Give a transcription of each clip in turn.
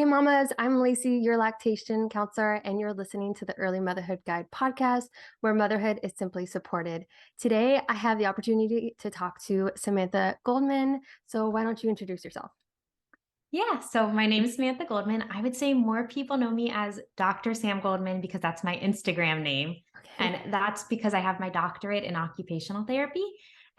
Hey mamas, I'm Lacey, your lactation counselor, and you're listening to the Early Motherhood Guide podcast, where motherhood is simply supported. Today, I have the opportunity to talk to Samantha Goldman. So why don't you introduce yourself? Yeah, so my name is Samantha Goldman. I would say more people know me as Dr. Sam Goldman because that's my Instagram name. Okay. And that's because I have my doctorate in occupational therapy.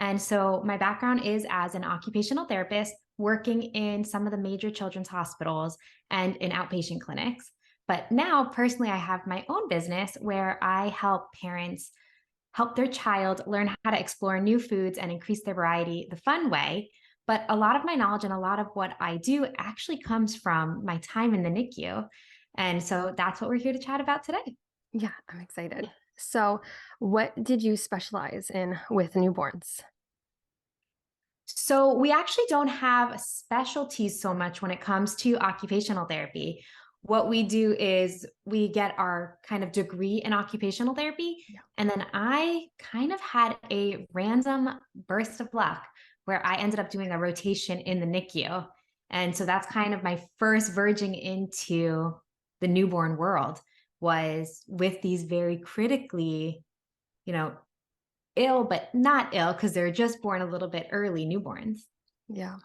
And so my background is as an occupational therapist working in some of the major children's hospitals and in outpatient clinics. But now, personally, I have my own business where I help parents help their child learn how to explore new foods and increase their variety the fun way. But a lot of my knowledge and a lot of what I do actually comes from my time in the NICU. And so that's what we're here to chat about today. Yeah, I'm excited. So, what did you specialize in with newborns? So we actually don't have specialties so much when it comes to occupational therapy. What we do is we get our kind of degree in occupational therapy. Yeah. And then I kind of had a random burst of luck where I ended up doing a rotation in the NICU. And so that's kind of my first verging into the newborn world was with these very critically, you know, ill, but not ill because they're just born a little bit early newborns. Yeah.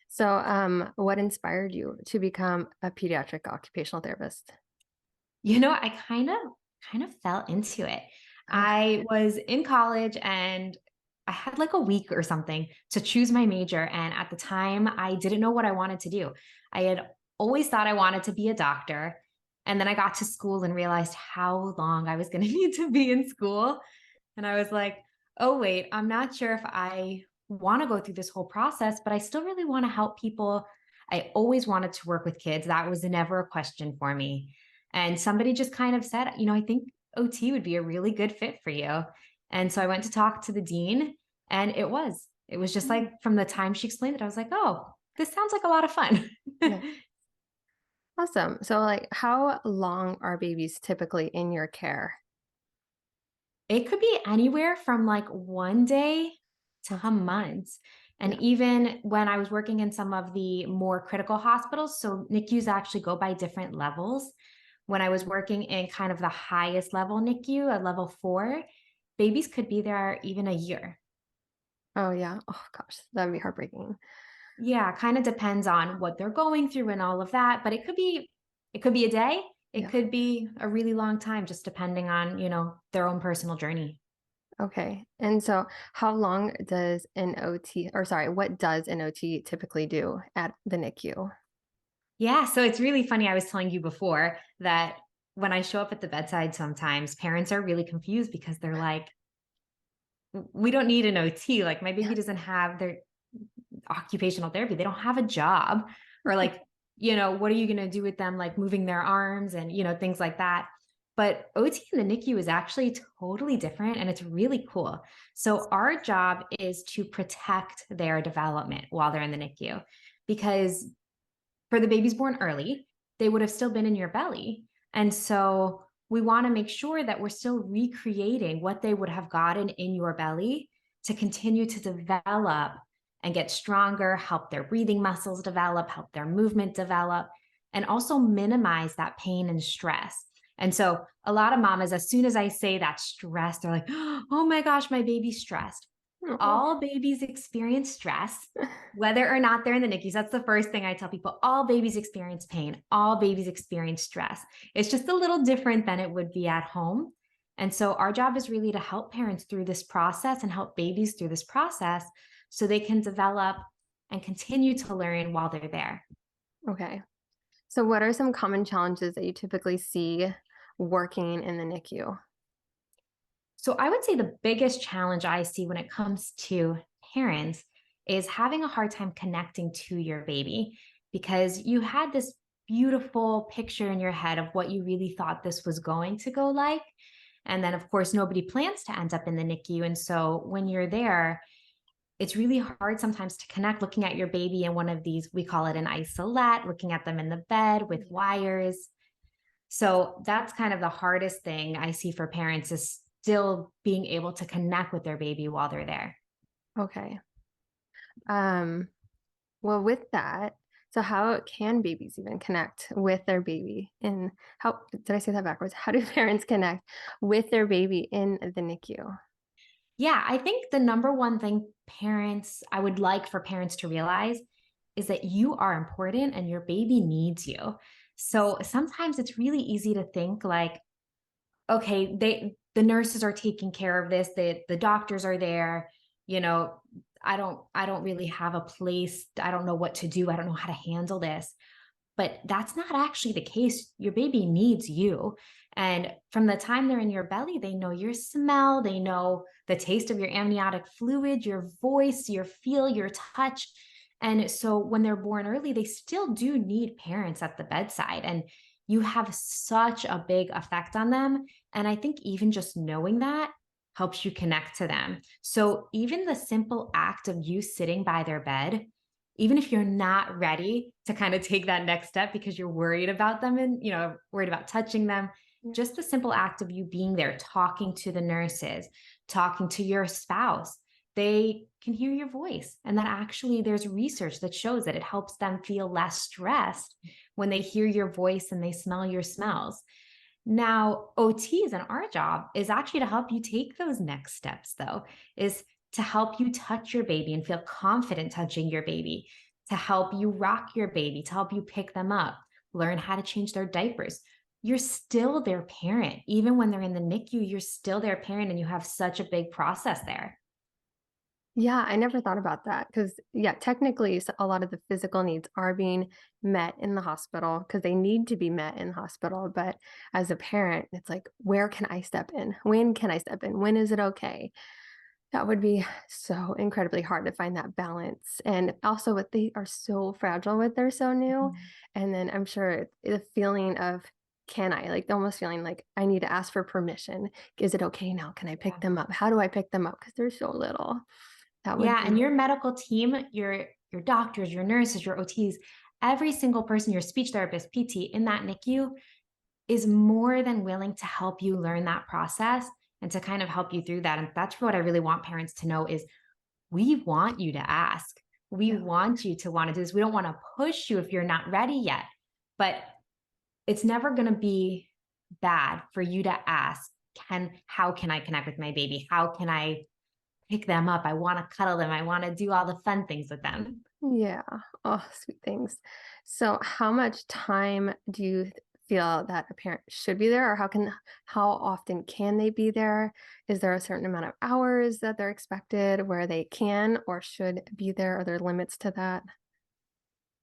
So, what inspired you to become a pediatric occupational therapist? I kind of fell into it. Oh, I was in college and I had like a week or something to choose my major. And at the time, I didn't know what I wanted to do. I had always thought I wanted to be a doctor. And then I got to school and realized how long I was going to need to be in school. And I was like, oh, wait, I'm not sure if I want to go through this whole process, but I still really want to help people. I always wanted to work with kids. That was never a question for me. And somebody just kind of said, I think OT would be a really good fit for you. And so I went to talk to the dean, and it was just mm, like from the time she explained it, I was like, oh, this sounds like a lot of fun. yeah. Awesome. So, how long are babies typically in your care? It could be anywhere from like 1 day to Okay. months. And Yeah. even when I was working in some of the more critical hospitals, so NICUs actually go by different levels. When I was working in kind of the highest level NICU, a level 4, babies could be there even a year. Oh, yeah. Oh, gosh. That'd be heartbreaking. Yeah, kind of depends on what they're going through and all of that, but it could be a day, it Yeah. could be a really long time just depending on, their own personal journey. Okay. And so, how long does an OT, or sorry, what does an OT typically do at the NICU? Yeah, so it's really funny. I was telling you before that when I show up at the bedside, sometimes parents are really confused because they're like, we don't need an OT. Like, my Yeah. baby doesn't have their occupational therapy. They don't have a job. Or, like, what are you going to do with them, like moving their arms and, things like that. But OT in the NICU is actually totally different and it's really cool. So, our job is to protect their development while they're in the NICU because for the babies born early, they would have still been in your belly. And so we want to make sure that we're still recreating what they would have gotten in your belly to continue to develop and get stronger, help their breathing muscles develop, help their movement develop, and also minimize that pain and stress. And so a lot of mamas, as soon as I say that stress, they're like, oh my gosh, my baby's stressed. Oh. All babies experience stress, whether or not they're in the NICUs. That's the first thing I tell people. All babies experience pain. All babies experience stress. It's just a little different than it would be at home. And so our job is really to help parents through this process and help babies through this process so they can develop and continue to learn while they're there. Okay. So, what are some common challenges that you typically see working in the NICU? So I would say the biggest challenge I see when it comes to parents is having a hard time connecting to your baby because you had this beautiful picture in your head of what you really thought this was going to go like. And then, of course, nobody plans to end up in the NICU. And so when you're there, it's really hard sometimes to connect looking at your baby in one of these, we call it an isolette, looking at them in the bed with wires. So that's kind of the hardest thing I see for parents is still being able to connect with their baby while they're there. Okay. Um, well, with that, So how can babies even connect with their baby? And how did I say that backwards? How do parents connect with their baby in the NICU? Yeah, I think the number one thing I would like for parents to realize is that you are important and your baby needs you. So sometimes it's really easy to think like, okay, the nurses are taking care of this, the doctors are there, you know, I don't really have a place. I don't know what to do. I don't know how to handle this. But that's not actually the case. Your baby needs you. And from the time they're in your belly, they know your smell, they know the taste of your amniotic fluid, your voice, your feel, your touch. And so when they're born early, they still do need parents at the bedside. And you have such a big effect on them. And I think even just knowing that helps you connect to them. So even the simple act of you sitting by their bed, even if you're not ready to kind of take that next step because you're worried about them and, worried about touching them, Yeah. just the simple act of you being there, talking to the nurses, talking to your spouse, they can hear your voice. And that actually, there's research that shows that it helps them feel less stressed when they hear your voice and they smell your smells. Now, OTs and our job is actually to help you take those next steps, though, is to help you touch your baby and feel confident touching your baby, to help you rock your baby, to help you pick them up, learn how to change their diapers. You're still their parent. Even when they're in the NICU, you're still their parent and you have such a big process there. Yeah, I never thought about that because, yeah, technically, a lot of the physical needs are being met in the hospital because they need to be met in the hospital. But as a parent, it's like, where can I step in? When can I step in? When is it okay? That would be so incredibly hard to find that balance. And also, what they are so fragile with, they're so new. Mhm. And then I'm sure the feeling of, can I, like, almost feeling like I need to ask for permission. Is it okay now? Can I pick Yeah. them up? How do I pick them up? Because they're so little. That would Yeah, be. and your medical team, your doctors, your nurses, your OTs, every single person, your speech therapist, PT in that NICU is more than willing to help you learn that process and to kind of help you through that. And that's what I really want parents to know is we want you to ask. We Yeah. want you to want to do this. We don't want to push you if you're not ready yet. But it's never going to be bad for you to ask, how can I connect with my baby? How can I pick them up? I want to cuddle them. I want to do all the fun things with them. Yeah. Oh, sweet things. So, how much time do you feel that a parent should be there, or how often can they be there? Is there a certain amount of hours that they're expected where they can or should be there? Are there limits to that?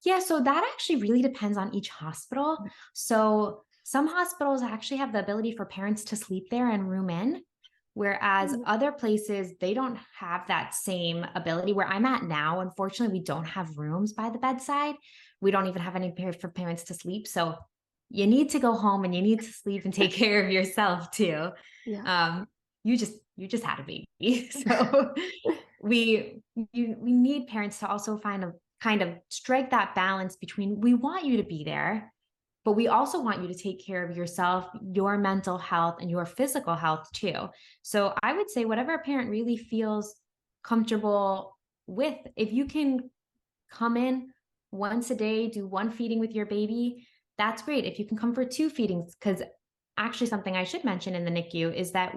Yeah, so that actually really depends on each hospital. So some hospitals actually have the ability for parents to sleep there and room in, whereas Mm. other places, they don't have that same ability. Where I'm at now, unfortunately, we don't have rooms by the bedside. We don't even have any for parents to sleep. So you need to go home and you need to sleep and take care of yourself too. Yeah. Um, you just had a baby. So we need parents to also find a kind of strike that balance between we want you to be there, but we also want you to take care of yourself, your mental health, and your physical health too. So I would say whatever a parent really feels comfortable with, if you can come in once a day, do one feeding with your baby, that's great. If you can come for two feedings, because actually something I should mention in the NICU is that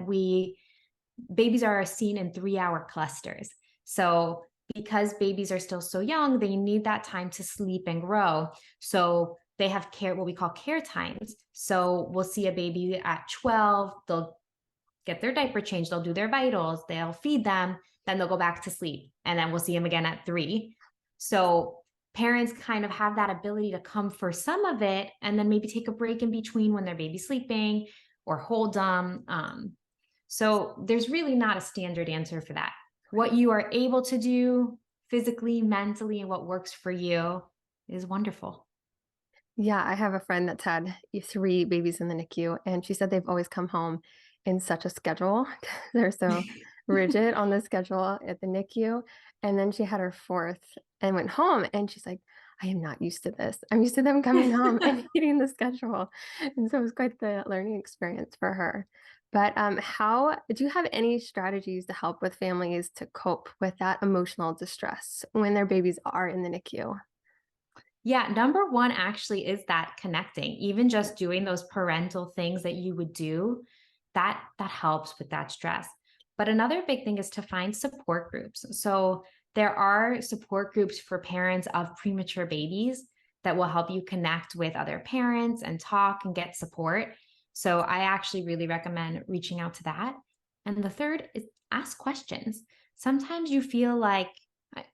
babies are seen in 3-hour clusters. So because babies are still so young, they need that time to sleep and grow. So they have what we call care times. So we'll see a baby at 12, they'll get their diaper changed, they'll do their vitals, they'll feed them, then they'll go back to sleep. And then we'll see them again at 3. So parents kind of have that ability to come for some of it and then maybe take a break in between when their baby's sleeping or hold them. So there's really not a standard answer for that. What you are able to do physically, mentally, and what works for you is wonderful. Yeah, I have a friend that's had 3 babies in the NICU, and she said they've always come home in such a schedule. They're so rigid on the schedule at the NICU. And then she had her 4th and went home, and she's like, I am not used to this. I'm used to them coming home and eating the schedule. And so it was quite the learning experience for her. But how do you have any strategies to help with families to cope with that emotional distress when their babies are in the NICU? Yeah, number one actually is that connecting. Even just doing those parental things that you would do, that helps with that stress. But another big thing is to find support groups. So there are support groups for parents of premature babies that will help you connect with other parents and talk and get support. So I actually really recommend reaching out to that. And the third is ask questions. Sometimes you feel like,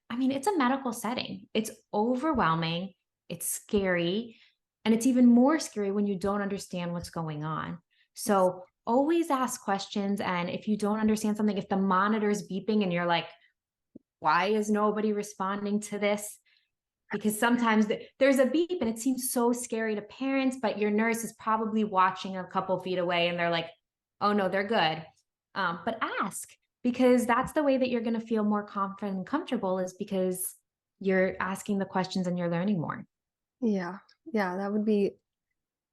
I mean, it's a medical setting. It's overwhelming, it's scary, and it's even more scary when you don't understand what's going on. Yes. So always ask questions. And if you don't understand something, if the monitor's beeping and you're like, why is nobody responding to this? Because sometimes there's a beep and it seems so scary to parents, but your nurse is probably watching a couple feet away and they're like, oh no, they're good. But ask, because that's the way that you're going to feel more confident and comfortable, is because you're asking the questions and you're learning more. Yeah. Yeah, that would be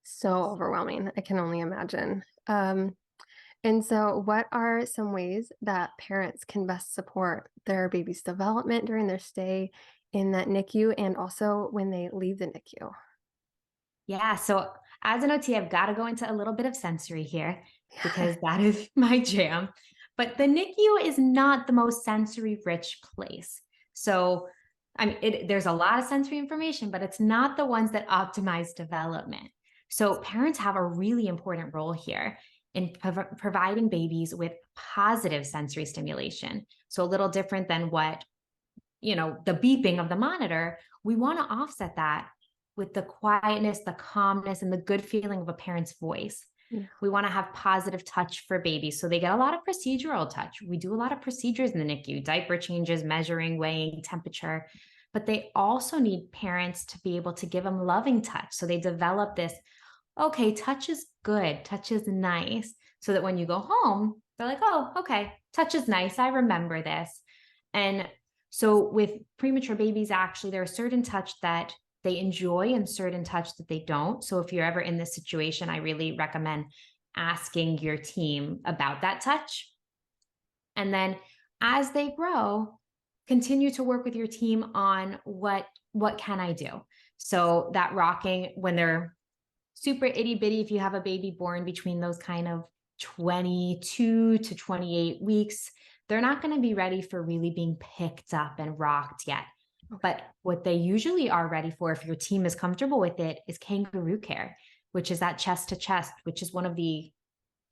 so overwhelming. I can only imagine. And so, what are some ways that parents can best support their baby's development during their stay in that NICU and also when they leave the NICU? Yeah. So as an OT, I've got to go into a little bit of sensory here Yeah. because that is my jam. But the NICU is not the most sensory rich place. So, I mean, there's a lot of sensory information, but it's not the ones that optimize development. So, parents have a really important role here in providing babies with positive sensory stimulation. So, a little different than what, the beeping of the monitor. We want to offset that with the quietness, the calmness, and the good feeling of a parent's voice. Yeah. We want to have positive touch for babies. So they get a lot of procedural touch. We do a lot of procedures in the NICU, diaper changes, measuring, weighing, temperature. But they also need parents to be able to give them loving touch. So they develop this, okay, touch is good, touch is nice. So that when you go home, they're like, oh, okay, touch is nice. I remember this. And so with premature babies, actually, there are certain touch that they enjoy and certain touch that they don't. So if you're ever in this situation, I really recommend asking your team about that touch. And then as they grow, continue to work with your team on what can I do? So that rocking when they're super itty bitty, if you have a baby born between those kind of 22 to 28 weeks, they're not going to be ready for really being picked up and rocked yet. Okay. But what they usually are ready for, if your team is comfortable with it, is kangaroo care, which is that chest to chest, which is one of the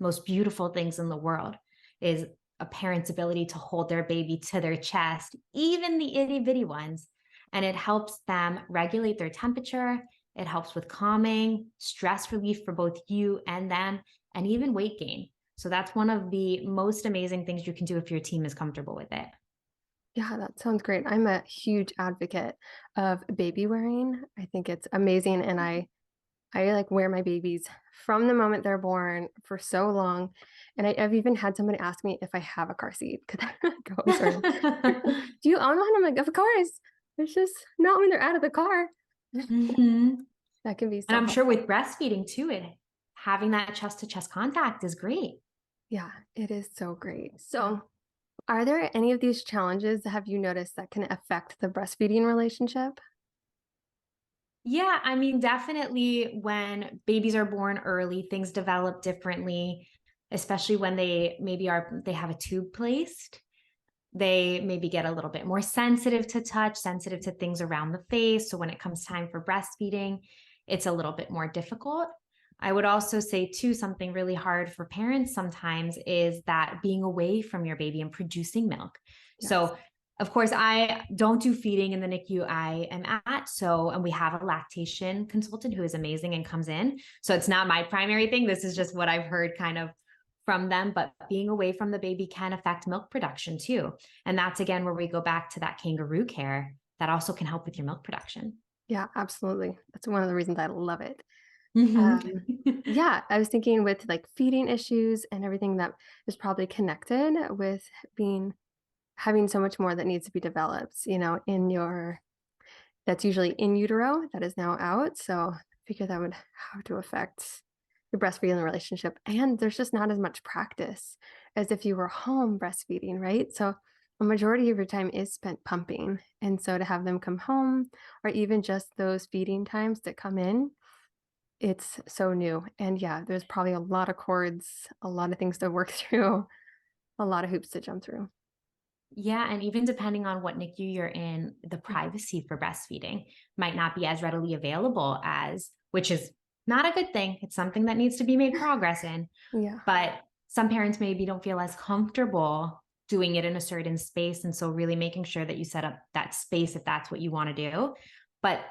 most beautiful things in the world, is a parent's ability to hold their baby to their chest, even the itty bitty ones. And it helps them regulate their temperature. It helps with calming, stress relief for both you and them, and even weight gain. So that's one of the most amazing things you can do if your team is comfortable with it. Yeah, that sounds great. I'm a huge advocate of baby wearing. I think it's amazing, and I like wear my babies from the moment they're born for so long. And I've even had somebody ask me if I have a car seat because I like always wear them. Do you own one? I'm like, of course. It's just not when they're out of the car. Mhm. That can be And so I'm sure helpful. with breastfeeding too, it having that chest to chest contact is great. Yeah, it is so great. So, are there any of these challenges that have you noticed that can affect the breastfeeding relationship? Yeah, I mean, definitely when babies are born early, things develop differently, especially when they have a tube placed. They maybe get a little bit more sensitive to touch, sensitive to things around the face. So when it comes time for breastfeeding, it's a little bit more difficult. I would also say, too, something really hard for parents sometimes is that being away from your baby and producing milk. Yes. So, of course, I don't do feeding in the NICU I am at. So, and we have a lactation consultant who is amazing and comes in. So, it's not my primary thing. This is just what I've heard kind of from them. But being away from the baby can affect milk production too. And that's again where we go back to that kangaroo care that also can help with your milk production. Yeah, absolutely. That's one of the reasons I love it. Mhm. Yeah, I was thinking with like feeding issues and everything that is probably connected with being having so much more that needs to be developed, in your that's usually in utero that is now out. So I figure that would have to affect your breastfeeding relationship. And there's just not as much practice as if you were home breastfeeding, right? So a majority of your time is spent pumping. And so to have them come home or even just those feeding times that come in, it's so new. And yeah, there's probably a lot of cords, a lot of things to work through, a lot of hoops to jump through. Yeah, and even depending on what NICU you're in, the Mhm. privacy for breastfeeding might not be as readily available as, which is not a good thing. It's something that needs to be made progress in. Yeah. But some parents maybe don't feel as comfortable doing it in a certain space. And so, really making sure that you set up that space if that's what you want to do. But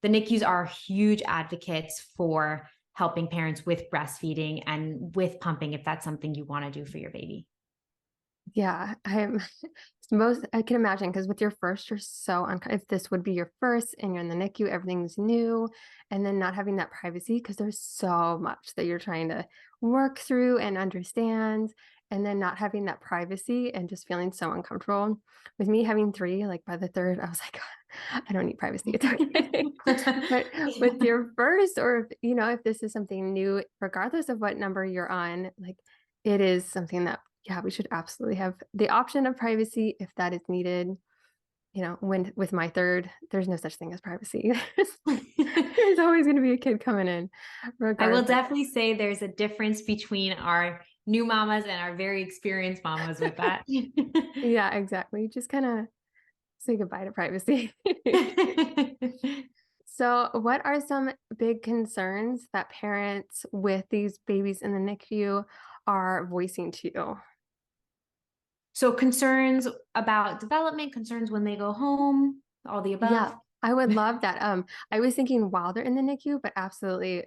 the NICUs are huge advocates for helping parents with breastfeeding and with pumping if that's something you want to do for your baby. Yeah, I'm most I can imagine because with your first, you're so if this would be your first and you're in the NICU, everything's new, and then not having that privacy because there's so much that you're trying to work through and understand, and then not having that privacy and just feeling so uncomfortable. With me having three, like by the third, I was like, I don't need privacy. It's okay. But with Yeah. your first, or if, if this is something new, regardless of what number you're on, like it is something that yeah, we should absolutely have the option of privacy if that is needed. When with my third, there's no such thing as privacy. There's always going to be a kid coming in, I will regardless. definitely say there's a difference between our new mamas and our very experienced mamas with that. Yeah, exactly. Just kind of say goodbye to privacy. So, what are some big concerns that parents with these babies in the NICU are voicing to you? So concerns about development, concerns when they go home, all the Yeah, above. I would love that. I was thinking while they're in the NICU, but absolutely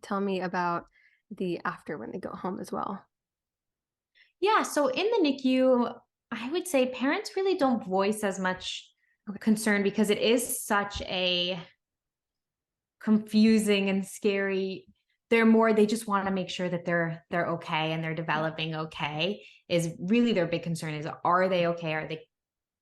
tell me about the after when they go home as well. Yeah, so in the NICU, I would say parents really don't voice as much Okay. concern because it is such a confusing and scary. They just want to make sure that they're okay and they're Yeah. developing okay is really their big concern is, are they okay? Are they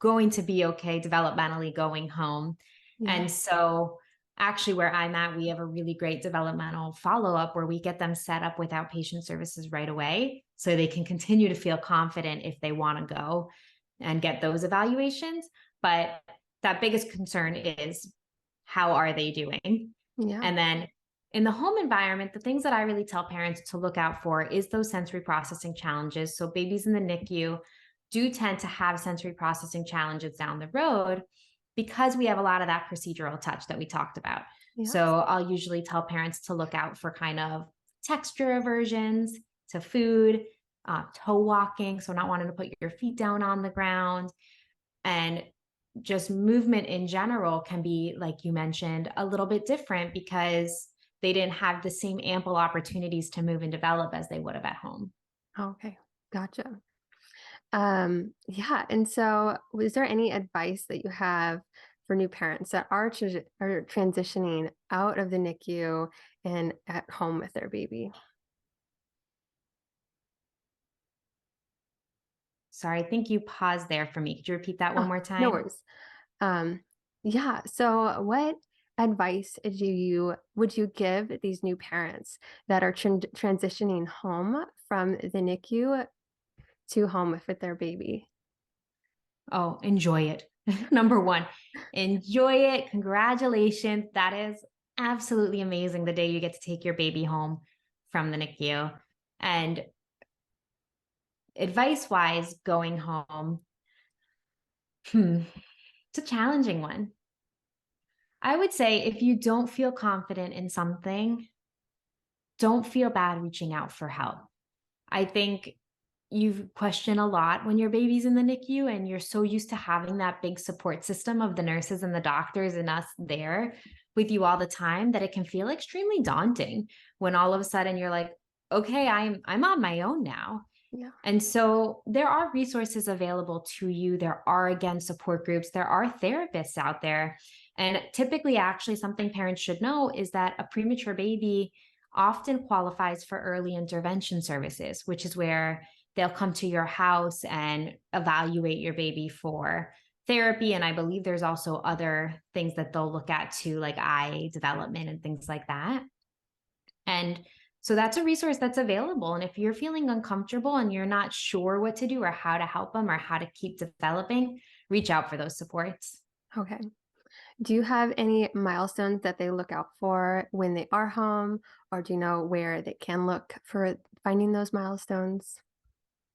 going to be okay developmentally going home? Yeah. And so actually where I'm at, we have a really great developmental follow-up where we get them set up with outpatient services right away so they can continue to feel confident if they want to go and get those evaluations. But that biggest concern is, how are they doing? Yeah. And then in the home environment, the things that I really tell parents to look out for is those sensory processing challenges. So babies in the NICU do tend to have sensory processing challenges down the road because we have a lot of that procedural touch that we talked about. Yeah. So I'll usually tell parents to look out for kind of texture aversions to food, toe walking, so not wanting to put your feet down on the ground, and just movement in general can be, like you mentioned, a little bit different because they didn't have the same ample opportunities to move and develop as they would have at home. Okay. Gotcha. Yeah. And so, was there any advice that you have for new parents that are transitioning out of the NICU and at home with their baby? Sorry, I think you paused there for me. Could you repeat that one Oh, more no time? worries. Um, yeah. So, what advice would you give these new parents that are transitioning home from the NICU to home with their baby? Oh, enjoy it. Number one, enjoy it. Congratulations. That is absolutely amazing the day you get to take your baby home from the NICU. And advice wise, going home, it's a challenging one. I would say if you don't feel confident in something, don't feel bad reaching out for help. I think you question a lot when your baby's in the NICU and you're so used to having that big support system of the nurses and the doctors and us there with you all the time that it can feel extremely daunting when all of a sudden you're like, okay, I'm on my own now. Yeah. And so there are resources available to you. There are, again, support groups. There are therapists out there. And typically, actually, something parents should know is that a premature baby often qualifies for early intervention services, which is where they'll come to your house and evaluate your baby for therapy. And I believe there's also other things that they'll look at too, like eye development and things like that. And So that's a resource that's available. And if you're feeling uncomfortable and you're not sure what to do or how to help them or how to keep developing, reach out for those supports. Okay. Do you have any milestones that they look out for when they are home, or do you know where they can look for finding those milestones?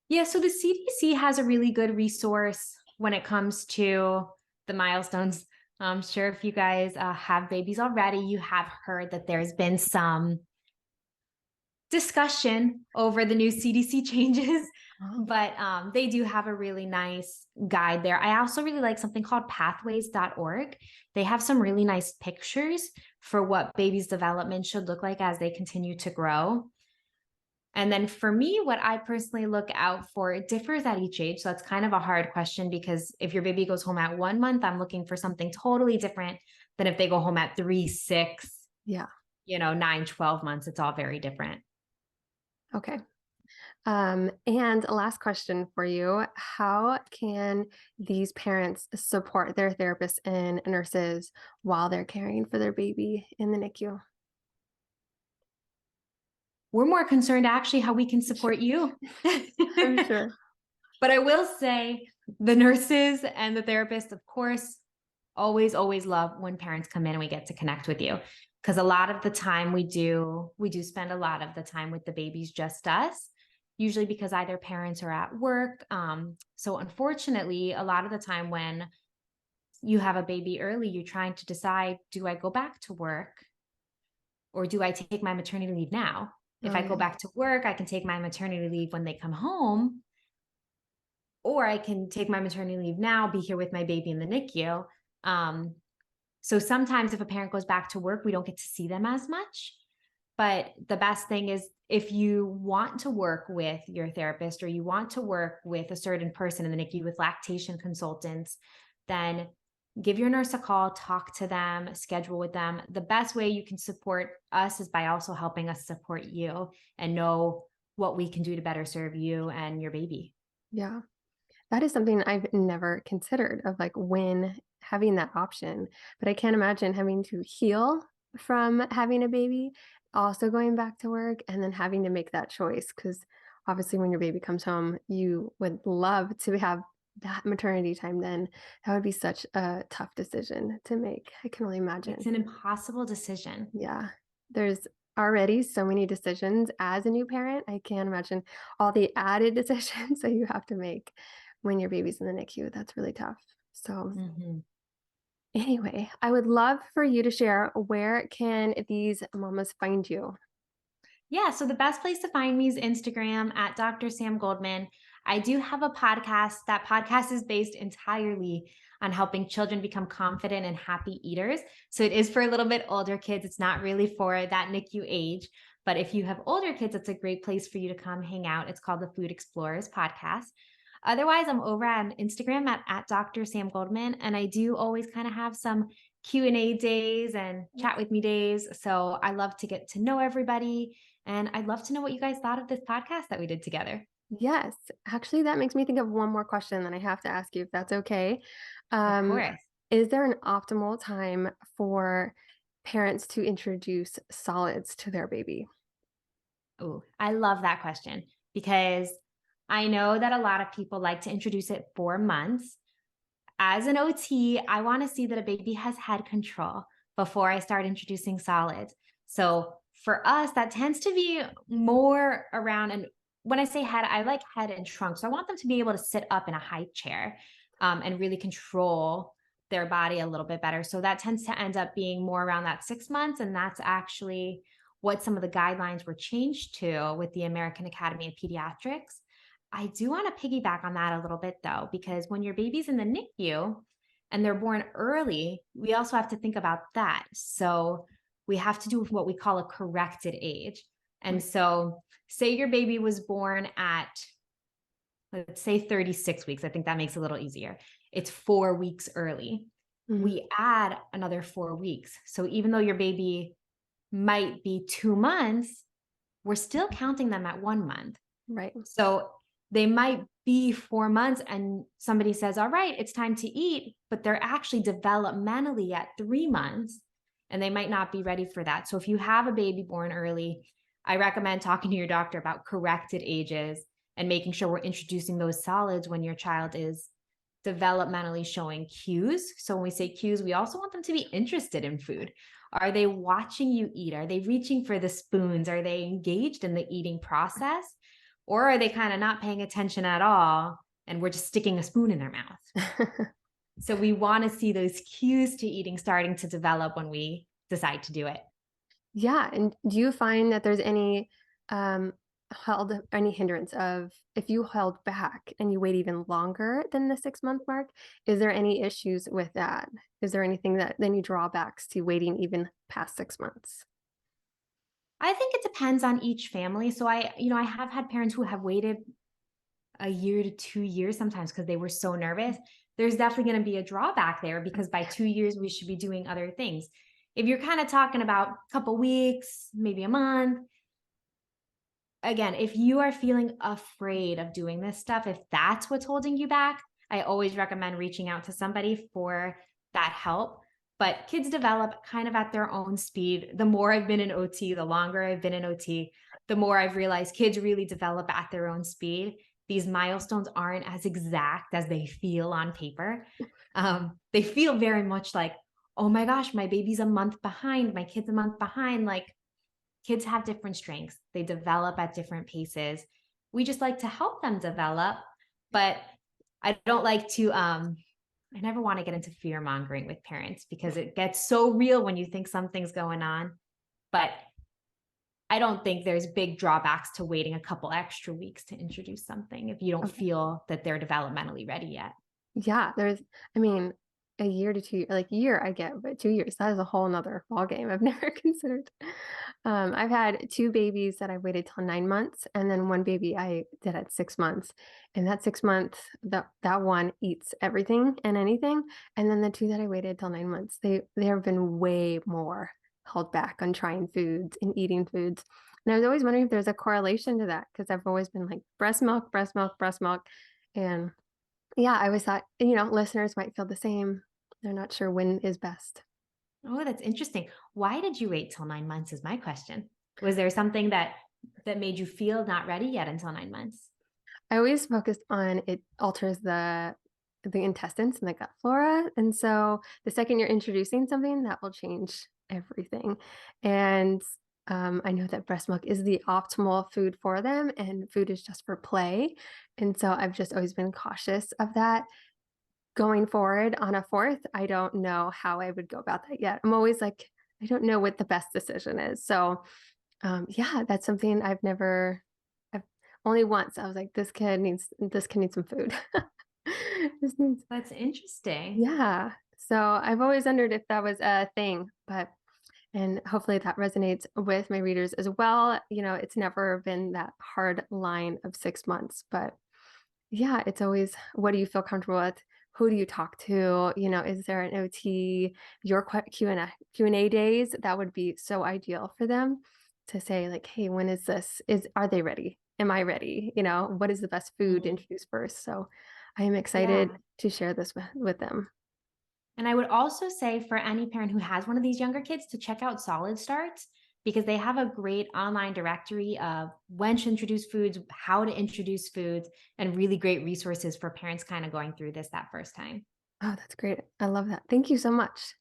Yeah, so the CDC has a really good resource when it comes to the milestones. I'm sure if you guys have babies already, you have heard that there's been some discussion over the new CDC changes, Oh, but they do have a really nice guide there. I also really like something called pathways.org. They have some really nice pictures for what baby's development should look like as they continue to grow. And then for me, what I personally look out for, it differs at each age. So it's kind of a hard question because if your baby goes home at 1 month, I'm looking for something totally different than if they go home at 3, 6, yeah. 9, 12 months. It's all very different. Okay. And last question for you. How can these parents support their therapists and nurses while they're caring for their baby in the NICU? We're more concerned actually how we can Sure. support you. I'm sure. But I will say the nurses and the therapists, of course, always, always love when parents come in and we get to connect with you. Because a lot of the time we do spend a lot of the time with the babies, just us, usually because either parents are at work. So unfortunately, a lot of the time when you have a baby early, you're trying to decide, do I go back to work or do I take my maternity leave now? If Oh, I go yeah. back to work, I can take my maternity leave when they come home, or I can take my maternity leave now, be here with my baby in the NICU. So sometimes if a parent goes back to work, we don't get to see them as much. But the best thing is if you want to work with your therapist or you want to work with a certain person in the NICU with lactation consultants, then give your nurse a call, talk to them, schedule with them. The best way you can support us is by also helping us support you and know what we can do to better serve you and your baby. Yeah. That is something I've never considered of like when having that option. But I can't imagine having to heal from having a baby, also going back to work, and then having to make that choice. Because obviously, when your baby comes home, you would love to have that maternity time then. That would be such a tough decision to make. I can only It's imagine. an impossible decision. Yeah. There's already so many decisions as a new parent. I can't imagine all the added decisions that you have to make when your baby's in the NICU. That's really tough. So, Mhm. anyway, I would love for you to share where can these mamas find you? Yeah, so the best place to find me is Instagram at Dr. Sam Goldman. I do have a podcast. That podcast is based entirely on helping children become confident and happy eaters. So it is for a little bit older kids. It's not really for that NICU age. But if you have older kids, it's a great place for you to come hang out. It's called the Food Explorers Podcast. Otherwise, I'm over on Instagram at Dr. Sam Goldman. And I do always kind of have some Q&A days and chat with me days. So I love to get to know everybody and I'd love to know what you guys thought of this podcast that we did together. Yes, actually, that makes me think of one more question that I have to ask you, if that's okay. Of Um, course. is there an optimal time for parents to introduce solids to their baby? Oh, I love that question because I know that a lot of people like to introduce it 4 months. As an OT, I want to see that a baby has head control before I start introducing solids. So for us, that tends to be more around, and when I say head, I like head and trunk. So I want them to be able to sit up in a high chair and really control their body a little bit better. So that tends to end up being more around that 6 months. And that's actually what some of the guidelines were changed to with the American Academy of Pediatrics. I do want to piggyback on that a little bit though, because when your baby's in the NICU and they're born early, we also have to think about that. So we have to do what we call a corrected age. And Right. so, say your baby was born at, let's say, 36 weeks. I think that makes it a little easier. It's 4 weeks early. Mhm. We add another 4 weeks. So, even though your baby might be 2 months, we're still counting them at 1 month. Right. So they might be 4 months and somebody says, all right, it's time to eat, but they're actually developmentally at 3 months and they might not be ready for that. So if you have a baby born early, I recommend talking to your doctor about corrected ages and making sure we're introducing those solids when your child is developmentally showing cues. So when we say cues, we also want them to be interested in food. Are they watching you eat? Are they reaching for the spoons? Are they engaged in the eating process? Or are they kind of not paying attention at all and we're just sticking a spoon in their mouth? So we want to see those cues to eating starting to develop when we decide to do it. Yeah, and do you find that there's any hindrance of if you held back and you wait even longer than the 6-month mark? Is there any issues with that? Is there anything that any drawbacks to waiting even past 6 months? I think it depends on each family. So I have had parents who have waited a year to 2 years sometimes because they were so nervous. There's definitely going to be a drawback there because by 2 years, we should be doing other things. If you're kind of talking about a couple weeks, maybe a month, again, if you are feeling afraid of doing this stuff, if that's what's holding you back, I always recommend reaching out to somebody for that help. But kids develop kind of at their own speed. The more I've been in OT, the longer I've been in OT, the more I've realized kids really develop at their own speed. These milestones aren't as exact as they feel on paper. They feel very much like, oh my gosh, my baby's a month behind, my kid's a month behind. Like, kids have different strengths. They develop at different paces. We just like to help them develop, but I don't like to I never want to get into fear mongering with parents because it gets so real when you think something's going on. But I don't think there's big drawbacks to waiting a couple extra weeks to introduce something if you don't Okay. feel that they're developmentally ready yet. Yeah, I mean, a year to 2 like year I get, but 2 years, that is a whole nother ball game I've never considered. I've had 2 babies that I waited till 9 months, and then 1 baby I did at 6 months. And that 6 month, that one eats everything and anything, and then the 2 that I waited till 9 months, they have been way more held back on trying foods and eating foods. And I was always wondering if there's a correlation to that because 'cause I've always been like breast milk, breast milk, breast milk, and yeah, I always thought, listeners might feel the same. They're not sure when is best. Oh, that's interesting. Why did you wait till 9 months is my question. Was there something that made you feel not ready yet until 9 months? I always focused on it alters the intestines and the gut flora. And so the second you're introducing something, that will change everything. And I know that breast milk is the optimal food for them, and food is just for play. And so I've just always been cautious of that. Going forward on a 4th, I don't know how I would go about that yet. I'm always like, I don't know what the best decision is. So, yeah, that's something I've only once I was like, this kid needs some food. This needs, That's interesting. yeah. So I've always wondered if that was a thing, and hopefully that resonates with my readers as well. It's never been that hard line of 6 months, but yeah, it's always what do you feel comfortable with? Who do you talk to? Is there an OT? Your Q&A days, that would be so ideal for them to say like, "Hey, when is this? Are they ready? Am I ready? What is the best food to Mm, introduce first?" So I am excited yeah. to share this with them. And I would also say for any parent who has one of these younger kids to check out Solid Starts because they have a great online directory of when to introduce foods, how to introduce foods, and really great resources for parents kind of going through this that first time. Oh, that's great. I love that. Thank you so much.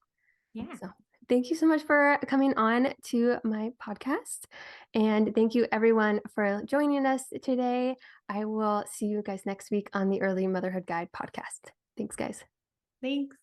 Yeah. So, thank you so much for coming on to my podcast. And thank you, everyone, for joining us today. I will see you guys next week on the Early Motherhood Guide podcast. Thanks, guys. Thanks.